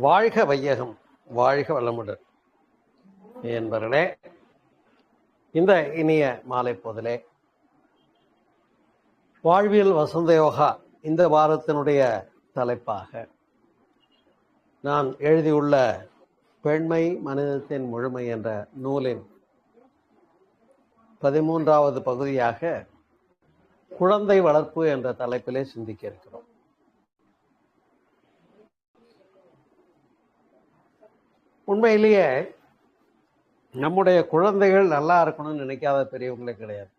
வாழ்க வையகம், வாழ்க வளமுடன் என்பவர்களே, இந்த இனிய மாலை போதிலே வாழ்வியல் வசந்த யோகா இந்த வாரத்தினுடைய தலைப்பாக நான் எழுதியுள்ள பெண்மை மனிதத்தின் முழுமை என்ற நூலின் 13வது பகுதியாக குழந்தை வளர்ப்பு என்ற தலைப்பிலே சிந்திக்க இருக்கிறோம். உண்மையிலேயே நம்முடைய குழந்தைகள் நல்லா இருக்கணும்னு நினைக்காத பெரியவங்களே கிடையாது.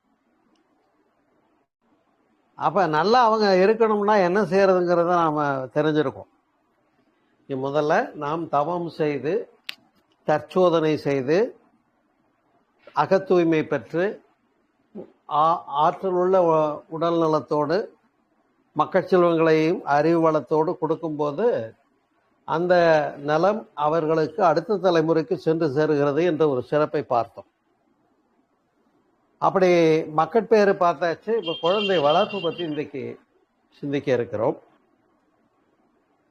அப்ப நல்லா அவங்க இருக்கணும்னா என்ன செய்யறதுங்கிறத நாம தெரிஞ்சிருக்கோம். முதல்ல நாம் தவம் செய்து தற்சோதனை செய்து அகத்தூய்மை பெற்று ஆற்றல் உள்ள உடல் நலத்தோடு மக்கள் செல்வங்களையும் அறிவு வளத்தோடு கொடுக்கும்போது அந்த நலம் அவர்களுக்கு அடுத்த தலைமுறைக்கு சென்று சேருகிறது என்ற ஒரு சிறப்பை பார்த்தோம். அப்படி மக்கட்பேறு பார்த்தாச்சு. இப்போ குழந்தை வளர்ப்பு பற்றி இன்றைக்கு சிந்திக்க இருக்கிறோம்.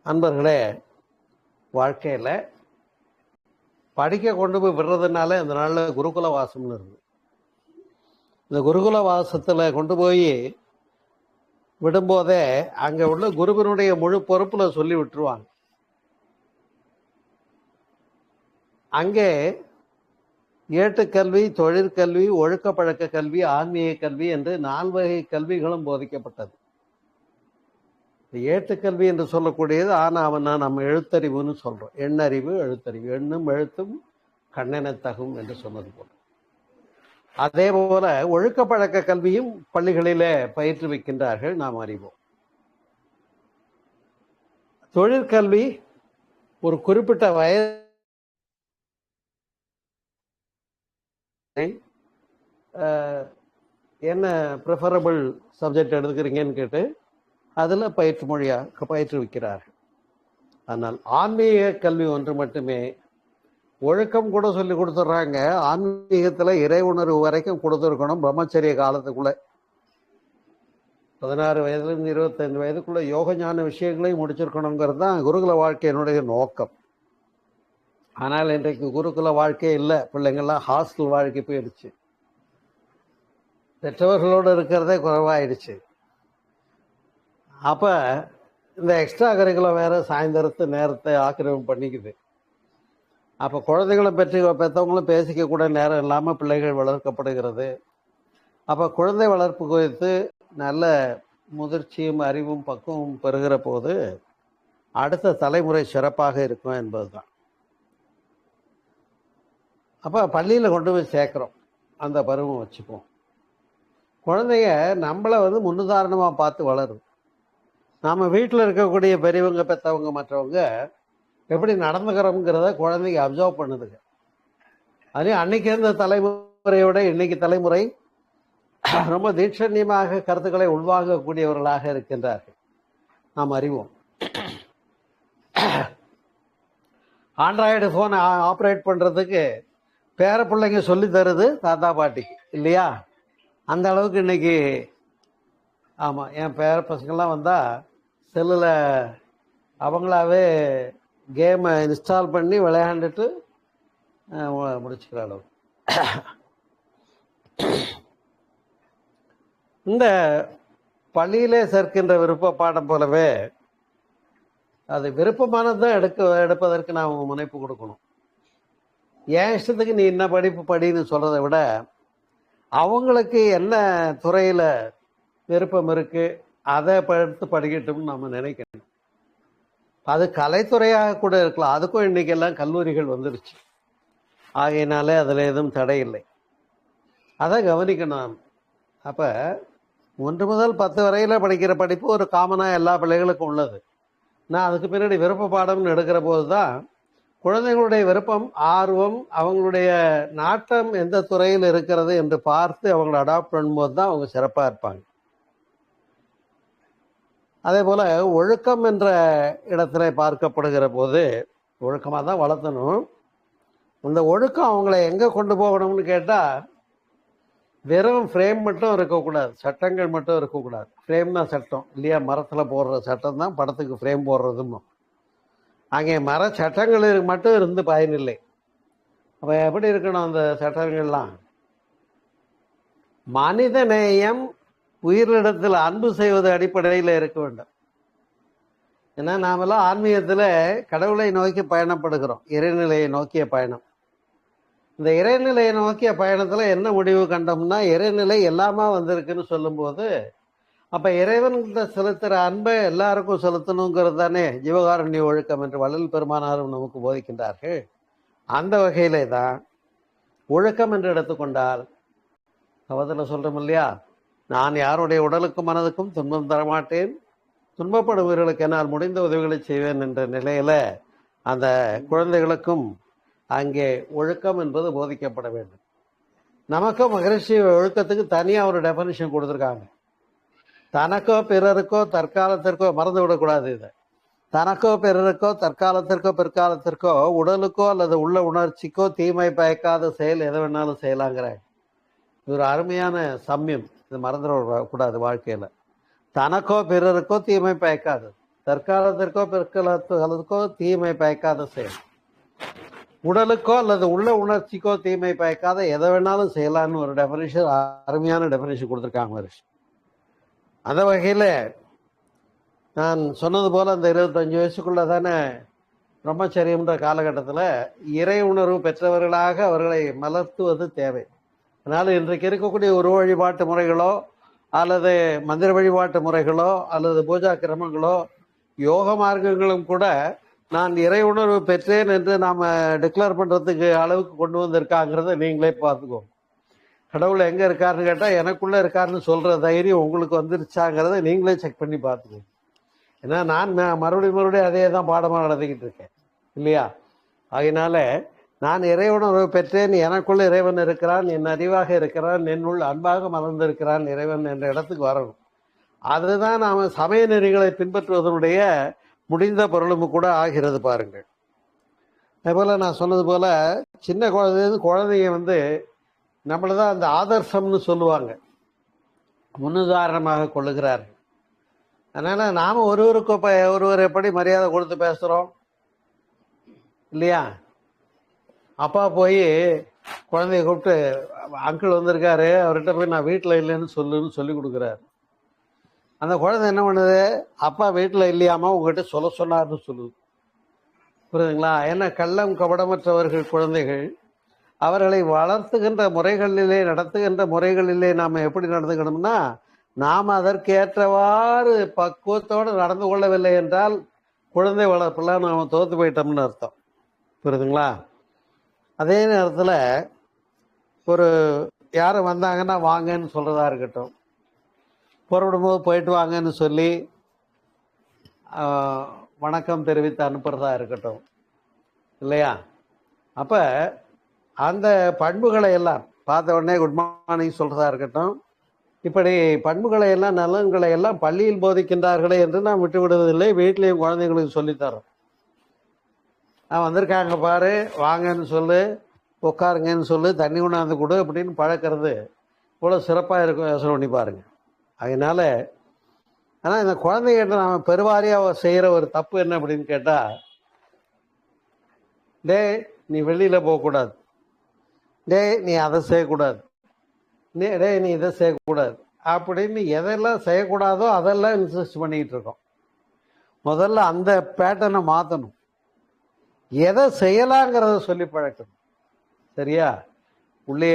அன்பர்களே, வாழ்க்கையில் படிக்க கொண்டு போய் விடுறதுனால இந்த நாளில் குருகுல வாசம்னு இருக்கு. இந்த குருகுல வாசத்தில் கொண்டு போய் விடும்போதே அங்கே உள்ள குருவினுடைய முழு பொறுப்பில் சொல்லி விட்டுருவாங்க. அங்கே ஏட்டுக்கல்வி, தொழிற்கல்வி, ஒழுக்க பழக்க கல்வி, ஆன்மீக கல்வி என்று 4 வகை கல்விகளும் போதிக்கப்பட்டது. ஏட்டுக்கல்வி என்று சொல்லக்கூடியது ஆனாவனா நம்ம எழுத்தறிவுன்னு சொல்றோம். எண்ணறிவு, எழுத்தறிவு, எண்ணும் எழுத்தும் கண்ணென தகும் என்று சொன்னது போல. அதே போல ஒழுக்க பழக்க கல்வியும் பள்ளிகளிலே பயிற்றுவிக்கின்றார்கள், நாம் அறிவோம். தொழிற்கல்வி ஒரு குறிப்பிட்ட வயது என்ன ப்ரிஃபரபிள் சப்ஜெக்ட் எடுத்துக்கிறீங்கன்னு கேட்டு அதில் பயிற்று மொழியாக பயிற்றுவிக்கிறார்கள். ஆனால் ஆன்மீக கல்வி ஒன்று மட்டுமே. ஒழுக்கம் கூட சொல்லி கொடுத்துட்றாங்க. ஆன்மீகத்தில் இறை உணர்வு வரைக்கும் கொடுத்துருக்கணும். பிரம்மச்சரிய காலத்துக்குள்ளே 16 வயதுலேருந்து 25 வயதுக்குள்ளே யோக ஞான விஷயங்களையும் முடிச்சிருக்கணுங்கிறது தான் குருகுல வாழ்க்கையினுடைய நோக்கம். ஆனால் இன்றைக்கு குருகுல வாழ்க்கை இல்லை. பிள்ளைங்கள்லாம் ஹாஸ்டல் வாழ்க்கை போயிடுச்சு. பெற்றவர்களோடு இருக்கிறதே குறைவாயிடுச்சு. அப்போ இந்த எக்ஸ்ட்ரா கரிக்குலம் வேறு சாயந்தரத்து நேரத்தை ஆக்கிரமிப்பு பண்ணிக்குது. அப்போ குழந்தைகளை பெற்றவங்களும் பேசிக்க கூட நேரம் இல்லாமல் பிள்ளைகள் வளர்க்கப்படுகிறது. அப்போ குழந்தை வளர்ப்பு குறித்து நல்ல முதிர்ச்சியும் அறிவும் பக்குவமும் பெறுகிற போது அடுத்த தலைமுறை சிறப்பாக இருக்கும் என்பது தான். அப்போ பள்ளியில் கொண்டு போய் சேர்க்குறோம். அந்த பருவம் வச்சுப்போம். குழந்தைங்க நம்மளை முன்னுதாரணமாக பார்த்து வளரும். நாம் வீட்டில் இருக்கக்கூடிய பெரியவங்க, பெற்றவங்க, மற்றவங்க எப்படி நடந்துக்கிறோங்கிறத குழந்தைங்க அப்சர்வ் பண்ணுதுங்க. அதுலேயும் அன்னைக்கு இருந்த தலைமுறையோட இன்னைக்கு தலைமுறை ரொம்ப தீட்சண்யமாக கருத்துக்களை உள்வாங்கக்கூடியவர்களாக இருக்கின்றார்கள், நாம் அறிவோம். ஆண்ட்ராய்டு ஃபோனை ஆப்ரேட் பண்ணுறதுக்கு பேர பிள்ளைங்க சொல்லி தருது தாத்தா பாட்டிக்கு, இல்லையா? அந்த அளவுக்கு இன்னைக்கு. ஆமாம், என் பேர பசங்கள்லாம் வந்தால் செல்லில் அவங்களாவே கேமை இன்ஸ்டால் பண்ணி விளையாண்டுட்டு முடிச்சுக்கிற அளவு. இந்த பள்ளியிலே சேர்க்கின்ற விருப்ப பாடம் போலவே அது விருப்பமானதான் எடுப்பதற்கு நாம் முனைப்பு கொடுக்கணும். என் இஷ்டத்துக்கு நீ என்ன படிப்பு படின்னு சொல்கிறத விட அவங்களுக்கு என்ன துறையில் விருப்பம் இருக்குது அதை எடுத்து படிக்கட்டும்னு நம்ம நினைக்கணும். அது கலைத்துறையாக கூட இருக்கலாம். அதுக்கும் இன்றைக்கெல்லாம் கல்லூரிகள் வந்துருச்சு. ஆகையினாலே அதில் எதுவும் தடை இல்லை. அதை கவனிக்கணும். அப்போ 1 முதல் 10 வரையில் படிக்கிற படிப்பு ஒரு காமனாக எல்லா பிள்ளைகளுக்கும் உள்ளது. நான் அதுக்கு பின்னாடி விருப்ப பாடம்னு எடுக்கிற போது தான் குழந்தைங்களுடைய விருப்பம், ஆர்வம், அவங்களுடைய நாட்டம் எந்த துறையில் இருக்கிறது என்று பார்த்து அவங்களை அடாப்ட் பண்ணும்போது தான் அவங்க சிறப்பாக இருப்பாங்க. அதே போல் ஒழுக்கம் என்ற இடத்துல பார்க்கப்படுகிற போது ஒழுக்கமாக தான் வளர்த்தணும். அந்த ஒழுக்கம் அவங்கள எங்கே கொண்டு போகணும்னு கேட்டால் வெறும் ஃப்ரேம் மட்டும் இருக்கக்கூடாது, சட்டங்கள் மட்டும் இருக்கக்கூடாது. ஃப்ரேம் தான் சட்டம், இல்லையா? மரத்தில் போடுற சட்டம் தான் படத்துக்கு ஃப்ரேம் போடுறதும். அங்கே மர சட்டங்கள் மட்டும் இருந்து பயனில்லை. அப்ப எப்படி இருக்கணும் அந்த சட்டங்கள்லாம்? மனித நேயம், உயிரிடத்தில் அன்பு செய்வது அடிப்படையில் இருக்க வேண்டும். ஏன்னா நாமெல்லாம் ஆன்மீகத்துல கடவுளை நோக்கி பயணப்படுகிறோம், இறைநிலையை நோக்கிய பயணம். இந்த இறைநிலையை நோக்கிய பயணத்துல என்ன முடிவு கண்டோம்னா, இறைநிலை எல்லாமா வந்திருக்குன்னு சொல்லும்போது, அப்ப இறைவன்கிட்ட செலுத்துற அன்பை எல்லாருக்கும் செலுத்தணுங்கிறது தானே ஜீவகாருண்ய ஒழுக்கம் என்று வள்ளல் பெருமானாரும் நமக்கு போதிக்கின்றார்கள். அந்த வகையிலே தான் ஒழுக்கம் என்று எடுத்துக்கொண்டால், அவதில் சொல்றோம் இல்லையா, நான் யாருடைய உடலுக்கும் மனதுக்கும் துன்பம் தரமாட்டேன், துன்பப்படும் உயிர்களுக்கு என்னால் முடிந்த உதவிகளை செய்வேன் என்ற நிலையில அந்த குழந்தைகளுக்கும் அங்கே ஒழுக்கம் என்பது போதிக்கப்பட வேண்டும். நமக்கும் மகரிஷி ஒழுக்கத்துக்கு தனியாக ஒரு டெஃபனிஷன் கொடுத்துருக்காங்க. தனக்கோ பிறருக்கோ தற்காலத்திற்கோ, மறந்து விடக்கூடாது இதை, தனக்கோ பிறருக்கோ தற்காலத்திற்கோ பிற்காலத்திற்கோ உடலுக்கோ அல்லது உள்ள உணர்ச்சிக்கோ தீமை பயக்காத செயல் எதை வேணாலும் செய்யலாங்கிறாங்க. இது ஒரு அருமையான சமயம், இது மறந்துடக்கூடாது வாழ்க்கையில. தனக்கோ பிறருக்கோ தீமை பயக்காது, தற்காலத்திற்கோ பிற்காலத்திற்கோ தீமை பயக்காத செயல், உடலுக்கோ அல்லது உள்ள உணர்ச்சிக்கோ தீமை பயக்காத எதை வேணாலும் செய்யலான்னு ஒரு டெஃபனிஷன், அருமையான டெஃபனிஷன் கொடுத்துருக்காங்க. அந்த வகையில நான் சொன்னது போல அந்த 25 வயசுக்குள்ள தானே பிரம்மச்சரியம்ன்ற காலகட்டத்தில் இறை உணர்வு பெற்றவர்களாக அவர்களை மலர்த்துவது தேவை. அதனால இன்றைக்கு இருக்கக்கூடிய ஒரு வழிபாட்டு முறைகளோ அல்லது மந்திர வழிபாட்டு முறைகளோ அல்லது பூஜா கிரமங்களோ யோக மார்க்கங்களும் கூட நான் இறை உணர்வு பெற்றேன் என்று நாம் டிக்ளேர் பண்ணுறதுக்கு அளவுக்கு கொண்டு வந்திருக்காங்கிறத நீங்களே பார்த்துக்கோங்க. கடவுள் எங்கே இருக்காருன்னு கேட்டால் எனக்குள்ளே இருக்காருன்னு சொல்கிற தைரியம் உங்களுக்கு வந்துருச்சாங்கிறத நீங்களே செக் பண்ணி பார்த்துக்கோங்க. ஏன்னா நான் மறுபடியும் அதே தான் பாடமாக நடத்திக்கிட்டு இருக்கேன் இல்லையா? அதனால நான் இறை உணர்வு பெற்றேன், எனக்குள்ள இறைவன் இருக்கிறான், என் அறிவாக இருக்கிறான், என்னுள் அன்பாக மலர்ந்திருக்கிறான் இறைவன் என்ற இடத்துக்கு வரணும். அதுதான் நாம் சமய நெறிகளை பின்பற்றுவதனுடைய முடிந்த பொருளும் கூட ஆகிறது பாருங்கள். அதேபோல் நான் சொன்னது போல் சின்ன குழந்தைங்க நம்மளதான் அந்த ஆதர்சம்னு சொல்லுவாங்க, முன்னுதாரணமாக கொள்ளுகிறார்கள். அதனால் நாம் ஒருவர் எப்படி மரியாதை கொடுத்து பேசுகிறோம் இல்லையா? அப்பா போய் குழந்தைய கூப்பிட்டு அங்கிள் வந்திருக்காரு, அவர்கிட்ட போய் நான் வீட்டில் இல்லைன்னு சொல்லி கொடுக்குறாரு. அந்த குழந்தை என்ன பண்ணுது, அப்பா வீட்டில் இல்லையாமா உங்ககிட்ட சொல்ல சொன்னார்னு சொல்லுது. புரியுதுங்களா? ஏன்னா கள்ளம் கபடமற்றவர்கள் குழந்தைகள். அவர்களை வளர்த்துகின்ற முறைகளிலே, நடத்துகின்ற முறைகளிலே நாம் எப்படி நடந்துக்கணும்னா, நாம் அதற்கேற்றவாறு பக்குவத்தோடு நடந்து கொள்ளவில்லை என்றால் குழந்தை வளர்ப்பெல்லாம் நாம் தோற்று போயிட்டோம்னு அர்த்தம். புரியுதுங்களா? அதே நேரத்தில் ஒரு யாரும் வந்தாங்கன்னா வாங்கன்னு சொல்கிறதா இருக்கட்டும், புறப்படும்போது போயிட்டு வாங்கன்னு சொல்லி வணக்கம் தெரிவித்து அனுப்புகிறதா இருக்கட்டும் இல்லையா? அப்போ அந்த பண்புகளை எல்லாம் பார்த்த உடனே குட் மார்னிங் சொல்கிறதா இருக்கட்டும், இப்படி பண்புகளை எல்லாம் நலன்களை எல்லாம் பள்ளியில் போதிக்கின்றார்களே என்று நாம் விட்டு விடுவதில்லை. வீட்லேயும் குழந்தைங்களுக்கு சொல்லித்தரோம். வந்திருக்காங்க பாரு, வாங்கன்னு சொல்லு, உட்காருங்கன்னு சொல்லு, தண்ணி கொண்டாந்து கொடு அப்படின்னு பழக்கிறது இவ்வளோ சிறப்பாக இருக்கும். யோசனை பண்ணி பாருங்க. அதனால ஆனால் இந்த குழந்தைகிட்ட நாம் பெருவாரியாக செய்கிற ஒரு தப்பு என்ன அப்படின்னு கேட்டால், டே நீ வெளியில் போகக்கூடாது, டே நீ அதை செய்யக்கூடாது, டே நீ இதை செய்யக்கூடாது அப்படின்னு எதெல்லாம் செய்யக்கூடாதோ அதெல்லாம் இன்சிஸ்ட் பண்ணிக்கிட்டு இருக்கோம். முதல்ல அந்த பேட்டர்னை மாற்றணும். எதை செய்யலாங்கிறத சொல்லி பழக்கணும். சரியா? உள்ளே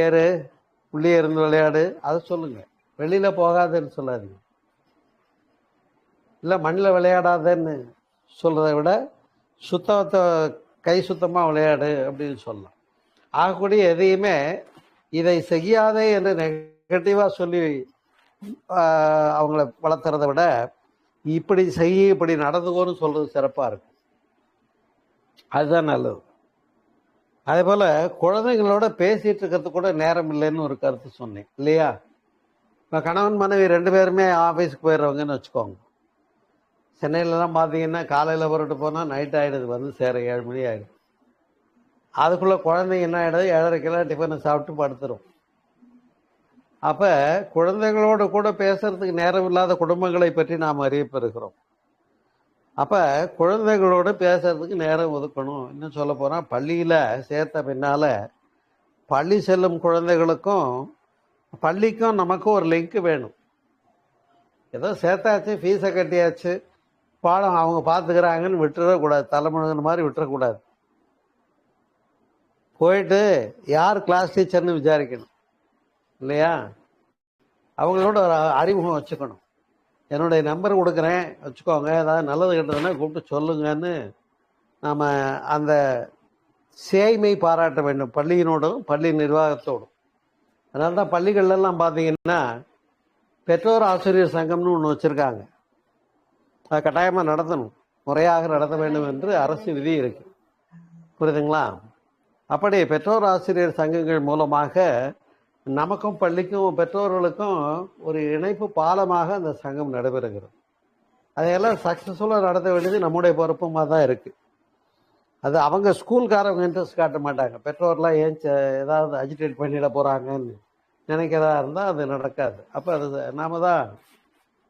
இருந்து விளையாடு அதை சொல்லுங்க, வெளியில் போகாதுன்னு சொல்லாதீங்க. இல்லை மண்ணில் விளையாடாதன்னு சொல்கிறத விட கை சுத்தமாக விளையாடு அப்படின்னு சொல்லலாம். ஆகக்கூடிய எதையுமே இதை செய்யாதே என்று நெகட்டிவாக சொல்லி அவங்கள வளர்த்துறதை விட இப்படி செய்ய, இப்படி நடந்துக்கோன்னு சொல்கிறது சிறப்பாக இருக்கும். அதுதான் நல்லது. அதே போல் குழந்தைங்களோட பேசிகிட்டு இருக்கிறது கூட நேரம் இல்லைன்னு ஒரு கருத்து சொன்னேன் இல்லையா? இப்போ கணவன் மனைவி 2 பேருமே ஆஃபீஸுக்கு போயிடுறவங்கன்னு வச்சுக்கோங்க. சென்னையிலலாம் பார்த்தீங்கன்னா காலையில் புறட்டு போனால் நைட் ஆகிடுது, சேர 7 மணி ஆகிடுது. அதுக்குள்ளே குழந்தைங்க என்ன ஆகிடுது, 7:30 டிஃபனை சாப்பிட்டு படுத்துரும். அப்போ குழந்தைகளோடு கூட பேசுறதுக்கு நேரம் இல்லாத குடும்பங்களை பற்றி நாம் அறியப்பெறுகிறோம். அப்போ குழந்தைகளோடு பேசுறதுக்கு நேரம் ஒதுக்கணும். இன்னும் சொல்ல போனால் பள்ளியில் சேர்த்த பின்னால் பள்ளி செல்லும் குழந்தைகளுக்கும் பள்ளிக்கும் நமக்கும் ஒரு லிங்க் வேணும். ஏதோ சேர்த்தாச்சு, ஃபீஸை கட்டியாச்சு, பாடம் அவங்க பார்த்துக்கிறாங்கன்னு விட்டுறக்கூடாது. தலைமுழுகின மாதிரி விட்டுறக்கூடாது. போயிட்டு யார் கிளாஸ் டீச்சர்னு விசாரிக்கணும் இல்லையா? அவங்களோட ஒரு அறிமுகம் வச்சுக்கணும். என்னுடைய நம்பர் கொடுக்குறேன், வச்சுக்கோங்க, ஏதாவது நல்லது கெட்டதுன்னா கூப்பிட்டு சொல்லுங்கன்னு நாம் அந்த சேய்மை பாராட்ட வேண்டும் பள்ளியினோடும் பள்ளி நிர்வாகத்தோடும். அதனால தான் பள்ளிகள்லாம் பார்த்தீங்கன்னா பெற்றோர் ஆசிரியர் சங்கம்னு ஒன்று வச்சுருக்காங்க. அதை கட்டாயமாக நடத்தணும், முறையாக நடத்த வேண்டும் என்று அரசு விதி இருக்கு. புரியுதுங்களா? அப்படி பெற்றோர் ஆசிரியர் சங்கங்கள் மூலமாக நமக்கும் பள்ளிக்கும் பெற்றோர்களுக்கும் ஒரு இணைப்பு பாலமாக அந்த சங்கம் நடைபெறுகிறது. அதையெல்லாம் சக்ஸஸ்ஃபுல்லாக நடத்த வேண்டியது நம்முடைய பொறுப்புமாக தான் இருக்குது. அது அவங்க ஸ்கூல்காரவங்க இன்ட்ரெஸ்ட் காட்ட மாட்டாங்க. பெற்றோர்லாம் ஏன் ஏதாவது அஜிடேட் பண்ணிட போகிறாங்கன்னு நினைக்கிறதா இருந்தால் அது நடக்காது. அப்போ அது நாம தான்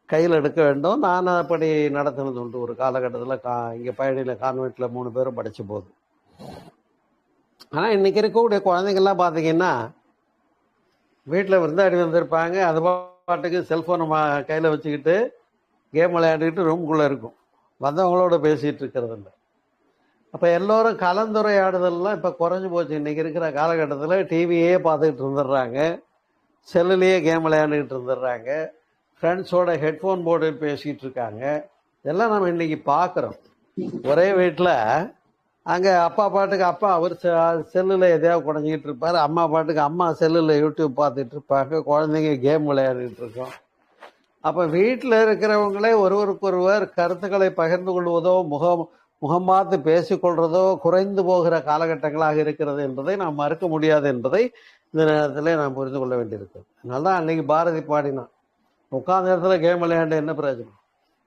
கையில் எடுக்க வேண்டும். நான் அப்படி நடத்தினது உண்டு ஒரு காலகட்டத்தில். இங்கே பழனியில் கான்வென்ட்டில் 3 பேரும் படித்த போது. ஆனால் இன்றைக்கி இருக்கக்கூடிய குழந்தைங்கள்லாம் பார்த்தீங்கன்னா வீட்டில் விருந்தாடி வந்திருப்பாங்க, அது பாட்டுக்கு செல்ஃபோனை கையில் வச்சுக்கிட்டு கேம் விளையாடிக்கிட்டு ரூம்குள்ளே இருக்கும், வந்தவங்களோட பேசிகிட்டு இருக்கிறது இல்லை. அப்போ எல்லோரும் கலந்துரையாடுதல்லாம் இப்போ குறைஞ்சி போச்சு. இன்றைக்கி இருக்கிற காலகட்டத்தில் டிவியே பார்த்துக்கிட்டு இருந்துடுறாங்க, செல்லுலேயே கேம் விளையாண்டுக்கிட்டு இருந்துடுறாங்க, ஃப்ரெண்ட்ஸோட ஹெட்ஃபோன் போட்டு பேசிகிட்டு இருக்காங்க. இதெல்லாம் நம்ம இன்றைக்கி பார்க்குறோம். ஒரே வீட்டில் அங்கே அப்பா பாட்டுக்கு அப்பா அவர் செல்லில் எதையாவது குறைஞ்சிக்கிட்டு இருப்பார், அம்மா பாட்டுக்கு அம்மா செல்லில் யூடியூப் பார்த்துட்டு இருப்பாங்க, குழந்தைங்க கேம் விளையாடிட்டு இருக்கோம். அப்போ வீட்டில் இருக்கிறவங்களே ஒருவருக்கொருவர் கருத்துக்களை பகிர்ந்து கொள்வதோ முகம் பார்த்து பேசிக்கொள்றதோ குறைந்து போகிற காலகட்டங்களாக இருக்கிறது என்பதை நாம் மறுக்க முடியாது என்பதை இந்த நேரத்தில் நாம் புரிந்து கொள்ள வேண்டியிருக்கு. அதனால தான் அன்னைக்கு பாரதி பாடினான், உட்கார்ந்த இடத்துல கேம் விளையாண்டு என்ன பிரயோஜனம்.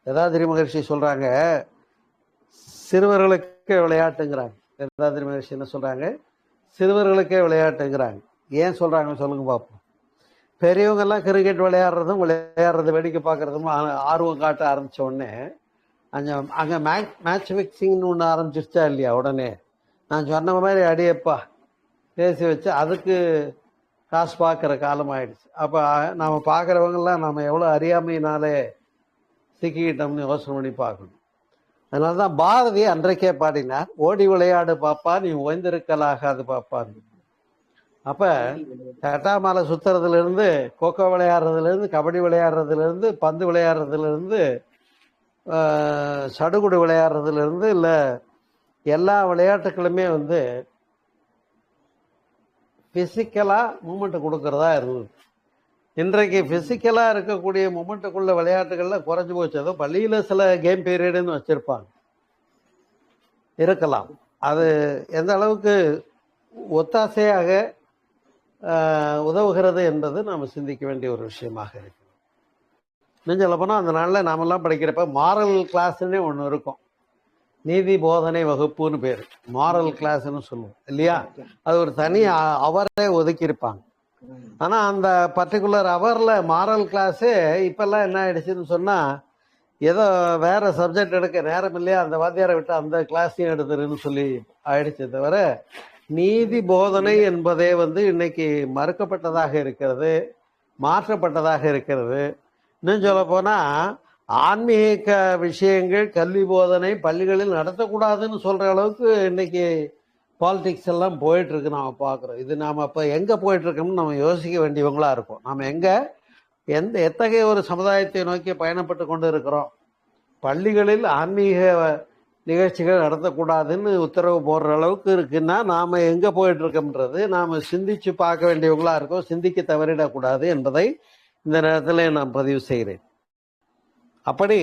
வேதாத்திரி மகர்ஷி சொல்கிறாங்க, சிறுவர்களுக்கே விளையாட்டுங்கிறாங்க. வேதாத்திரி மகர்ஷி என்ன சொல்கிறாங்க? சிறுவர்களுக்கே விளையாட்டுங்கிறாங்க. ஏன் சொல்கிறாங்க சொல்லுங்க பார்ப்போம். பெரியவங்கெல்லாம் கிரிக்கெட் விளையாடுறது வேடிக்கை பார்க்குறதும் ஆர்வம் காட்ட ஆரம்பித்த உடனே அங்கே மேட்ச் ஃபிக்ஸிங்னு ஒன்று ஆரம்பிச்சிருச்சா இல்லையா? உடனே நான் சொன்ன மாதிரி அடியப்பா பேசி வச்சு அதுக்கு காசு பார்க்குற காலம் ஆயிடுச்சு. அப்போ நாம் பார்க்குறவங்கெல்லாம் நம்ம எவ்வளோ அறியாமையினாலே சிக்கிக்கிட்டோம்னு யோசனை பண்ணி பார்க்கணும். அதனால தான் பாரதி அன்றைக்கே பாடினார், ஓடி விளையாடு பாப்பா நீ ஓய்ந்திருக்கலாகாது பாப்பான்னு. அப்போ கட்டாமலை சுற்றுறதுலேருந்து, கோகோ விளையாடுறதுலேருந்து, கபடி விளையாடுறதுலேருந்து, பந்து விளையாடுறதுலேருந்து, சடுகுடு விளையாடுறதுலேருந்து, இல்லை எல்லா விளையாட்டுக்களுமே ஃபிசிக்கலாக மூமெண்ட்டு கொடுக்கறதா இருந்தது. இன்றைக்கு ஃபிசிக்கலாக இருக்கக்கூடிய மூமெண்ட்டுக்குள்ள விளையாட்டுகள்லாம் குறைஞ்சி போச்சு. ஏதோ பள்ளியில் சில கேம் பீரியடுன்னு வச்சுருப்பாங்க, இருக்கலாம். அது எந்த அளவுக்கு ஒத்தாசையாக உதவுகிறது என்பது நாம் சிந்திக்க வேண்டிய ஒரு விஷயமாக இருக்கு. இன்னும் சொல்ல போனால் அந்த நாளில் நாமெல்லாம் படிக்கிறப்ப மாரல் கிளாஸ்ன்னே ஒன்று இருக்கும், நீதி போதனை வகுப்புன்னு பேர், மாரல் கிளாஸ்ன்னு சொல்லுவோம் இல்லையா? அது ஒரு தனி அவரே ஒதுக்கியிருப்பாங்க. ஆனால் அந்த பர்டிகுலர் அவரில் மாரல் கிளாஸு இப்போல்லாம் என்ன ஆயிடுச்சுன்னு சொன்னால், ஏதோ வேறு சப்ஜெக்ட் எடுக்க நேரம் இல்லையா, அந்த வாத்தியாரை விட்டு அந்த கிளாஸையும் எடுத்துருன்னு சொல்லி ஆயிடுச்சு. தவிர நீதி போதனை என்பதே இன்னைக்கு மறுக்கப்பட்டதாக இருக்கிறது, மாற்றப்பட்டதாக இருக்கிறது. இன்னும் சொல்ல போனால் ஆன்மீக விஷயங்கள் கல்வி போதனை பள்ளிகளில் நடத்தக்கூடாதுன்னு சொல்கிற அளவுக்கு இன்னைக்கு பாலிடிக்ஸ் எல்லாம் போயிட்டுருக்கு. நாம் பார்க்குறோம். இது நாம் அப்போ எங்கே போயிட்டுருக்கோம்னு நம்ம யோசிக்க வேண்டியவங்களாக இருக்கும். நாம் எத்தகைய ஒரு சமுதாயத்தை நோக்கி பயணப்பட்டு கொண்டு இருக்கிறோம். பள்ளிகளில் ஆன்மீக நிகழ்ச்சிகள் நடத்தக்கூடாதுன்னு உத்தரவு போடுற அளவுக்கு இருக்குன்னா நாம் எங்கே போயிட்டுருக்கோம்ன்றது நாம் சிந்தித்து பார்க்க வேண்டியவங்களாக இருக்கோம். சிந்திக்க தவறிடக்கூடாது என்பதை இந்த நேரத்தில் நான் பதிவு செய்கிறேன். அப்படி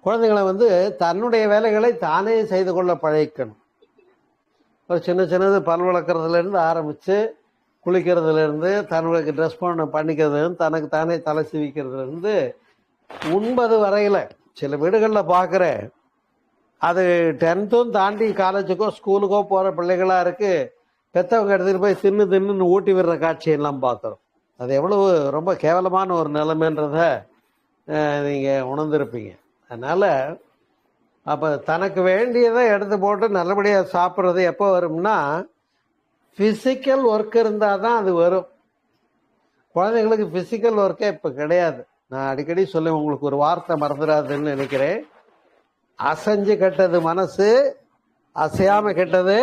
குழந்தைகளை தன்னுடைய வேலைகளை தானே செய்து கொள்ள பழகிக்கணும். ஒரு சின்னது பல் வளர்க்குறதுலேருந்து ஆரம்பித்து குளிக்கிறதுலேருந்து, தன்னுடைய ட்ரெஸ் பண்ணிக்கிறதுலேருந்து, தனக்கு தானே தலை சீவிக்கிறதுலேருந்து உண்பது வரையில் சில வீடுகளில் பார்க்குறேன். அது 10th தாண்டி காலேஜுக்கோ ஸ்கூலுக்கோ போகிற பிள்ளைகளாக இருக்குது. பெற்றவங்க எடுத்துகிட்டு போய் தின்னு ஊட்டி விடுற காட்சியெல்லாம் பார்க்குறோம். அது எவ்வளவு ரொம்ப கேவலமான ஒரு நிலைமைன்றத நீங்கள் உணர்ந்திருப்பீங்க. அதனால் அப்போ தனக்கு வேண்டியதை எடுத்து போட்டு நல்லபடியாக சாப்பிட்றது எப்போ வரும்னா ஃபிசிக்கல் ஒர்க் இருந்தால் தான் அது வரும். குழந்தைங்களுக்கு ஃபிசிக்கல் ஒர்க்கே இப்போ கிடையாது. நான் அடிக்கடி சொல்ல உங்களுக்கு ஒரு வார்த்தை மறந்துடாதுன்னு நினைக்கிறேன். அசைஞ்சு கெட்டது மனசு, அசையாம கெட்டது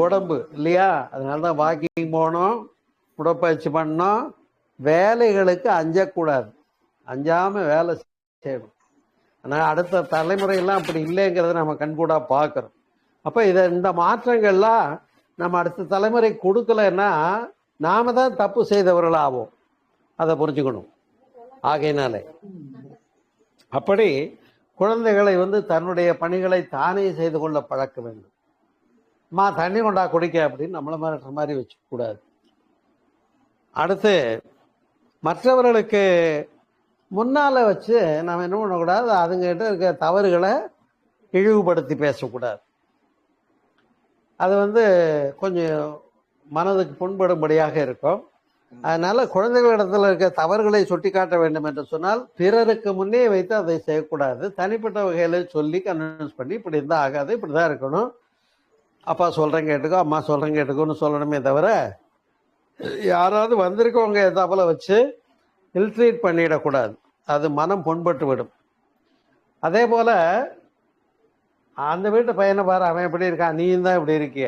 உடம்பு இல்லையா? அதனால தான் வாக்கிங் போகணும், உடற்பயிற்சி பண்ணணும், வேலைகளுக்கு அஞ்சக்கூடாது, அஞ்சாம வேலை செய்யணும். ஆனால் அடுத்த தலைமுறையெல்லாம் அப்படி இல்லைங்கிறத நம்ம கண்கூடா பார்க்குறோம். அப்போ இந்த மாற்றங்கள்லாம் நம்ம அடுத்த தலைமுறை கொடுக்கலன்னா நாம தான் தப்பு செய்தவர்கள் ஆவோம். அதை புரிஞ்சுக்கணும். ஆகையினாலே அப்படி குழந்தைகளை தன்னுடைய பணிகளை தானே செய்து கொள்ள பழக்க வேண்டும். தண்ணி கொண்டா குடிக்க அப்படின்னு நம்மள மாதிரி வச்சுக்க கூடாது. அடுத்து மற்றவர்களுக்கு முன்னால வச்சு நம்ம என்ன பண்ணக்கூடாது, அதுங்கிட்ட இருக்க தவறுகளை இழிவுபடுத்தி பேசக்கூடாது. அது கொஞ்சம் மனதுக்கு புண்படும்படியாக இருக்கும். அதனால குழந்தைகளிடத்தில் இருக்க தவறுகளை சுட்டி காட்ட வேண்டும் என்று சொன்னால் பிறருக்கு முன்னே வைத்து அதை செய்யக்கூடாது. தனிப்பட்ட வகையில சொல்லி கன்வின்ஸ் பண்ணி இப்படி இருந்தால் ஆகாது, இப்படிதான் இருக்கணும், அப்பா சொல்றேன் கேட்டுக்கோ, அம்மா சொல்றேன் கேட்டுக்கோன்னு சொல்லணுமே தவிர யாராவது வந்திருக்கவங்க எதாப்பல வச்சு இல்ட்ரீட் பண்ணிடக்கூடாது. அது மனம் புண்பட்டு விடும். அதே போல அந்த வீட்டு பையனை பாரு, அவன் எப்படி இருக்கான், நீயும் தான் இப்படி இருக்கிய,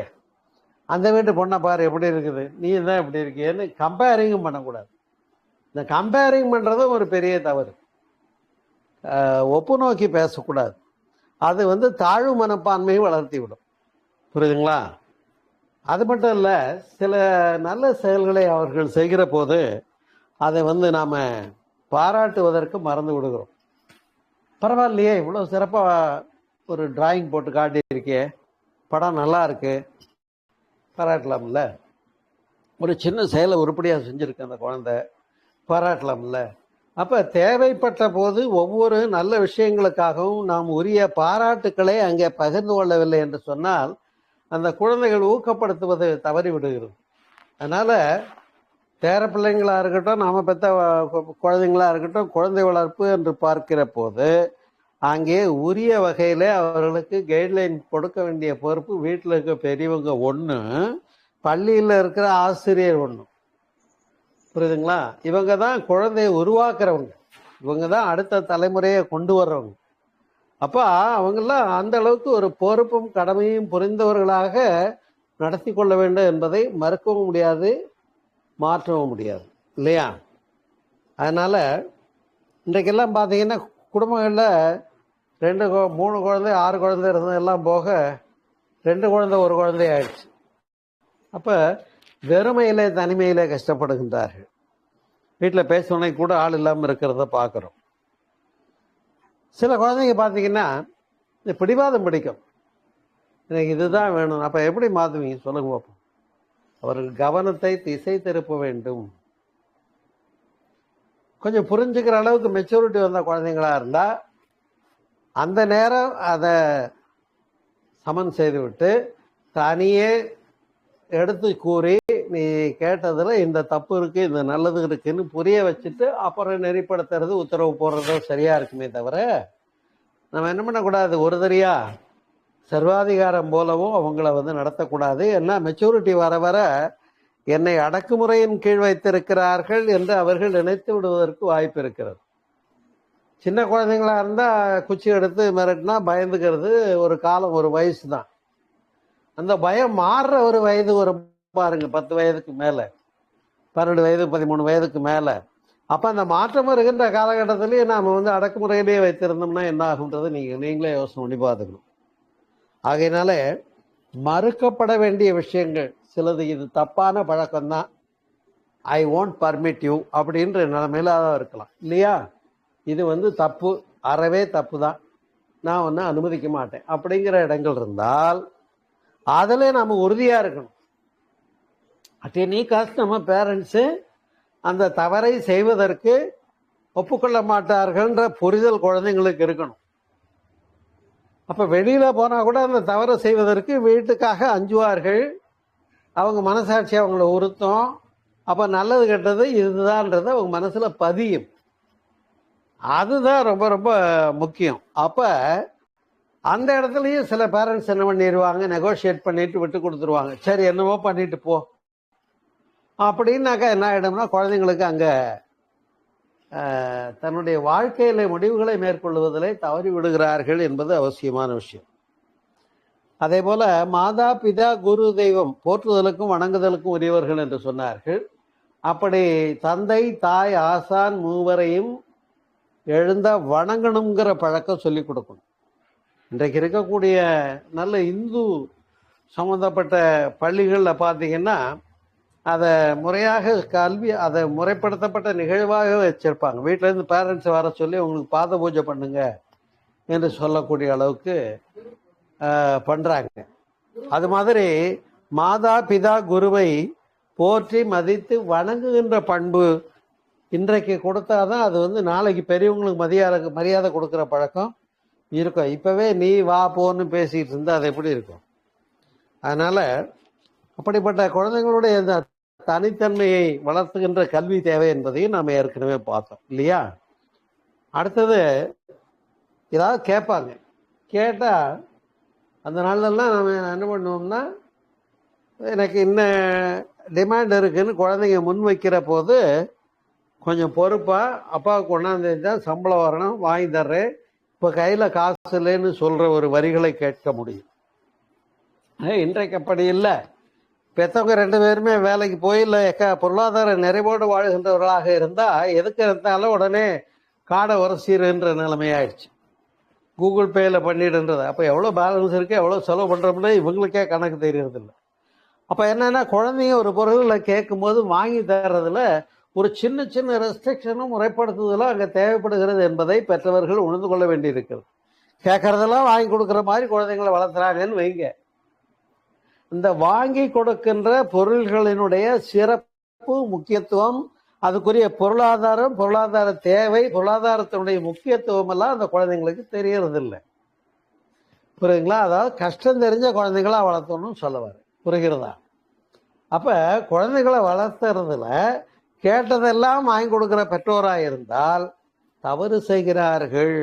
அந்த வீட்டு பொண்ணை பாரு எப்படி இருக்குது, நீ தான் இப்படி இருக்கியன்னு கம்பேரிங்கும் பண்ணக்கூடாது. இந்த கம்பேரிங் பண்ணுறதும் ஒரு பெரிய தவறு. ஒப்பு நோக்கி பேசக்கூடாது. அது தாழ்வு மனப்பான்மையை வளர்த்தி விடும். புரியுதுங்களா? அது மட்டும் இல்லை, சில நல்ல செயல்களை அவர்கள் செய்கிற போது அதை நாம் பாராட்டுவதற்கு மறந்து விடுகிறோம். பரவாயில்லையே, இவ்வளோ சிறப்பாக ஒரு டிராயிங் போட்டு காட்டியிருக்கே, படம் நல்லா இருக்கு, பாராட்டலாம்ல. ஒரு சின்ன செயலை உருப்படியாக செஞ்சுருக்கு அந்த குழந்தை, பாராட்டலாம்ல. அப்போ தேவைப்பட்ட போது ஒவ்வொரு நல்ல விஷயங்களுக்காகவும் நாம் உரிய பாராட்டுக்களை அங்கே பகிர்ந்து கொள்ளவில்லை என்று சொன்னால் அந்த குழந்தைகள் ஊக்கப்படுத்துவது தவறி விடுகிறது. அதனால் பேர பிள்ளைங்களாக இருக்கட்டும், நாம் பெற்ற குழந்தைங்களாக இருக்கட்டும், குழந்தை வளர்ப்பு என்று பார்க்கிற போது அங்கே உரிய வகையில் அவர்களுக்கு கைட்லைன் கொடுக்க வேண்டிய பொறுப்பு வீட்டில் இருக்க பெரியவங்க ஒன்று, பள்ளியில் இருக்கிற ஆசிரியர் ஒன்று. புரியுதுங்களா? இவங்க தான் குழந்தையை உருவாக்குறவங்க, இவங்க தான் அடுத்த தலைமுறையை கொண்டு வர்றவங்க. அப்போ அவங்கெல்லாம் அந்த அளவுக்கு ஒரு பொறுப்பும் கடமையும் புரிந்தவர்களாக நடத்தி கொள்ள வேண்டும் என்பதை மறுக்கவும் முடியாது, மாற்றவும் முடியாது, இல்லையா? அதனால இன்றைக்கெல்லாம் பார்த்தீங்கன்னா குடும்பங்களில் 2 3 குழந்தை 6 குழந்தை இருந்ததெல்லாம் போக 2 குழந்தை 1 குழந்தை ஆயிடுச்சு. அப்போ வெறுமையிலே தனிமையிலே கஷ்டப்படுகின்றார்கள். வீட்டில் பேசுவனை கூட ஆள் இல்லாமல் இருக்கிறத பார்க்குறோம். சில குழந்தைங்க பார்த்தீங்கன்னா இந்த பிடிவாதம் பிடிக்கும், எனக்கு இதுதான் வேணும். அப்போ எப்படி மாற்றுவீங்க சொல்லுங்க பார்ப்போம். அவர்கள் கவனத்தை திசை திருப்ப வேண்டும். கொஞ்சம் புரிஞ்சுக்கிற அளவுக்கு மெச்சூரிட்டி வந்த குழந்தைங்களா இருந்தால் அந்த நேரம் அதை சமன் செய்து விட்டு தனியே எடுத்து கூறி நீ கேட்டதில் இந்த தப்பு இருக்குது, இந்த நல்லது இருக்குன்னு புரிய வச்சுட்டு அப்புறம் நெறிப்படுத்துறது, உத்தரவு போடுறதோ சரியா இருக்குமே தவிர நம்ம என்ன பண்ணக்கூடாது, ஒரு தரியா சர்வாதிகாரம் போலவும் அவங்கள நடத்தக்கூடாது. ஏன்னா மெச்சூரிட்டி வர வர என்னை அடக்குமுறையின் கீழ் வைத்திருக்கிறார்கள் என்று அவர்கள் நினைத்து விடுவதற்கு வாய்ப்பு இருக்கிறது. சின்ன குழந்தைங்களா இருந்தால் குச்சி எடுத்து மிரட்டினா பயந்துக்கிறது ஒரு காலம், ஒரு வயசு தான். அந்த பயம் மாறுற ஒரு வயது ஒரு பாருங்க, 10 வயதுக்கு மேலே, 12 வயது 13 வயதுக்கு மேலே. அப்போ அந்த மாற்றம் வருகின்ற காலகட்டத்திலேயே நாம் அடக்குமுறையிலேயே வைத்திருந்தோம்னா என்ன ஆகுன்றது நீங்களே யோசனை பண்ணி பார்த்துக்கணும். ஆகையினால மறுக்கப்பட வேண்டிய விஷயங்கள் சிலது, இது தப்பான பழக்கம்தான், ஐ ஒன்ட் பர்மிட் யூ அப்படின்ற நிலைமையில தான் இருக்கலாம், இல்லையா? இது தப்பு, அறவே தப்பு தான், நான் அனுமதிக்க மாட்டேன் அப்படிங்கிற இடங்கள் இருந்தால் அதில் நம்ம உறுதியாக இருக்கணும். அட் எனி காஸ்ட் நம்ம பேரண்ட்ஸு அந்த தவறை செய்வதற்கு ஒப்புக்கொள்ள மாட்டார்கள்ன்ற புரிதல் குழந்தைங்களுக்கு இருக்கணும். அப்போ வெளியில் போனால் கூட அந்த தவறை செய்வதற்கு வீட்டுக்காக அஞ்சுவார்கள், அவங்க மனசாட்சி அவங்கள உறுத்தும். அப்போ நல்லது கெட்டது இதுதான்றது அவங்க மனசில் பதியும். அதுதான் ரொம்ப ரொம்ப முக்கியம். அப்போ அந்த இடத்துலயும் சில பேரண்ட்ஸ் என்ன பண்ணிடுவாங்க, நெகோஷியேட் பண்ணிட்டு விட்டு கொடுத்துருவாங்க. சரி என்னவோ பண்ணிட்டு போ அப்படின்னாக்கா என்ன ஆயிடும்னா, குழந்தைங்களுக்கு அங்க தன்னுடைய வாழ்க்கையில முடிவுகளை மேற்கொள்வதிலே தவறி விடுகிறார்கள் என்பது அவசியமான விஷயம். அதே போல மாதா பிதா குரு தெய்வம் போற்றுதலுக்கும் வணங்குதலுக்கும் உரியவர்கள் என்று சொன்னார்கள். அப்படி தந்தை தாய் ஆசான் மூவரையும் எழுந்த வணங்கணுங்கிற பழக்கம் சொல்லிக் கொடுக்கணும். இன்றைக்கு இருக்கக்கூடிய நல்ல இந்து சம்பந்தப்பட்ட பள்ளிகளில் பார்த்தீங்கன்னா அதை முறையாக அதை முறைப்படுத்தப்பட்ட நிகழ்வாக வச்சிருப்பாங்க. வீட்டிலேருந்து பேரண்ட்ஸ் வர சொல்லி உங்களுக்கு பாத பூஜை பண்ணுங்க என்று சொல்லக்கூடிய அளவுக்கு பண்றாங்க. அது மாதிரி மாதா பிதா குருவை போற்றி மதித்து வணங்குகின்ற பண்பு இன்றைக்கு கொடுத்தாதான் அது நாளைக்கு பெரியவங்களுக்கு மரியாதை கொடுக்குற பழக்கம் இருக்கும். இப்பவே நீ வா போன்னு பேசிட்டு இருந்தா அது எப்படி இருக்கும்? அதனால அப்படிப்பட்ட குழந்தைங்களுடைய இந்த தனித்தன்மையை வளர்த்துகின்ற கல்வி தேவை என்பதையும் நாம் ஏற்கனவே பார்த்தோம் இல்லையா? அடுத்தது ஏதாவது கேட்பாங்க. கேட்டா அந்த நாள்லாம் நம்ம என்ன பண்ணுவோம்னா, எனக்கு இன்ன டிமாண்ட் இருக்குன்னு குழந்தைங்க முன் வைக்கிற போது கொஞ்சம் பொறுப்பா அப்பாவுக்கு கொண்டாந்து சம்பளம் வரணும், வாங்கி தர்றேன், இப்போ கையில் காசு இல்லைன்னு சொல்ற ஒரு வரிகளை கேட்க முடியும். இன்றைக்கு அப்படி இல்லை. பெற்றவங்க 2 பேருமே வேலைக்கு போய் இல்லை பொருளாதார நிறைவோடு வாழ்கின்றவர்களாக இருந்தால் எதுக்கு இருந்தாலும் உடனே காடை உரசிடுன்ற நிலைமையாயிடுச்சு. கூகுள் பேயில் பண்ணிடுன்றது. அப்போ எவ்வளோ பேலன்ஸ் இருக்குது, எவ்வளோ செலவு பண்ணுறோம்னா இவங்களுக்கே கணக்கு தெரியறதில்லை. அப்போ என்னென்னா, குழந்தைங்க ஒரு பொருளை கேட்கும்போது வாங்கி தர்றதுல ஒரு சின்ன சின்ன ரெஸ்ட்ரிக்ஷனும் முறைப்படுத்துதலும் அங்கே தேவைப்படுகிறது என்பதை பெற்றவர்கள் உணர்ந்து கொள்ள வேண்டியிருக்கிறது. கேட்கறதெல்லாம் வாங்கி கொடுக்குற மாதிரி குழந்தைங்களை வளர்த்துறாங்கன்னு வைங்க. இந்த வாங்கி கொடுக்கின்ற பொருள்களினுடைய சிறப்பு முக்கியத்துவம், அதுக்குரிய பொருளாதாரம், பொருளாதார தேவை, பொருளாதாரத்தினுடைய முக்கியத்துவம் எல்லாம் அந்த குழந்தைங்களுக்கு தெரியறதில்லை. புரியுதுங்களா? அதாவது கஷ்டம் தெரிஞ்ச குழந்தைங்களா வளர்த்தணும்னு சொல்லுவார். புரிகிறதா? அப்ப குழந்தைகளை வளர்த்துறதுல கேட்டதெல்லாம் வாங்கி கொடுக்கிற பெற்றோராக இருந்தால் தவறு செய்கிறார்கள்.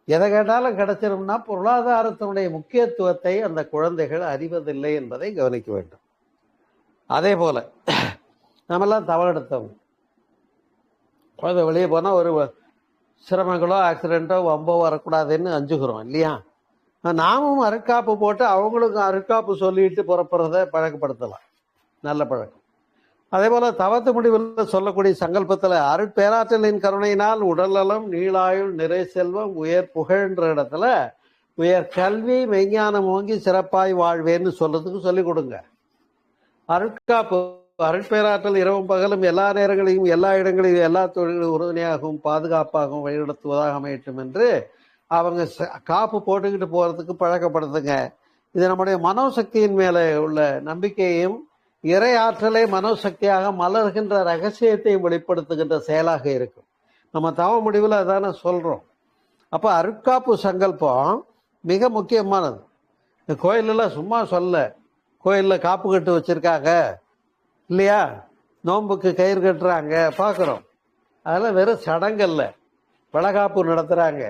எதை கேட்டாலும் கிடைச்சிரும்னா பொருளாதாரத்தினுடைய முக்கியத்துவத்தை அந்த குழந்தைகள் அறிவதில்லை என்பதை கவனிக்க வேண்டும். அதே போல நம்மெல்லாம் தவறெடுத்தவங்க. குழந்தை வெளியே போனால் ஒரு சிரமங்களோ ஆக்சிடென்ட்டோ வம்போ வரக்கூடாதுன்னு அஞ்சுக்கிறோம் இல்லையா? நாமும் அருட்காப்பு போட்டு அவங்களுக்கும் அருட்காப்பு சொல்லிட்டு புறப்படுறத பழக்கப்படுத்தலாம். நல்ல பழக்கம். அதே போல தவத்து முடிவில் சொல்லக்கூடிய சங்கல்பத்தில் அருட்பேராற்றலின் கருணையினால் உடல்நலம், நீளாயுள், நிறை செல்வம், உயர் புகழ்ன்ற இடத்துல உயர் கல்வி, மெய்ஞானம் ஓங்கி சிறப்பாய் வாழ்வேன்னு சொல்றதுக்கு சொல்லிக் கொடுங்க. அருட்காப்பு அருட்பேராற்றல் இரவும் பகலும் எல்லா நேரங்களையும் எல்லா இடங்களிலும் எல்லா தொழில்களும் உறுதுணையாகவும் பாதுகாப்பாகவும் வழிநடத்துவதாக அமையட்டும் என்று அவங்க காப்பு போட்டுக்கிட்டு போறதுக்கு பழக்கப்படுத்துங்க. இது நம்முடைய மனோசக்தியின் மேலே உள்ள நம்பிக்கையையும் இறை ஆற்றலை மனோசக்தியாக மலர்கின்ற ரகசியத்தையும் வெளிப்படுத்துகின்ற செயலாக இருக்கும். நம்ம தவ முடிவில் அதான சொல்றோம். அப்போ அருட்காப்பு சங்கல்பம் மிக முக்கியமானது. இந்த கோயிலெல்லாம் சும்மா சொல்ல, கோயிலில் காப்பு கட்டு வச்சிருக்காங்க இல்லையா, நோன்புக்கு கயிறு கட்டுறாங்க பார்க்குறோம். அதெல்லாம் வெறும் சடங்கல்ல, வளகாப்பு நடத்துகிறாங்க.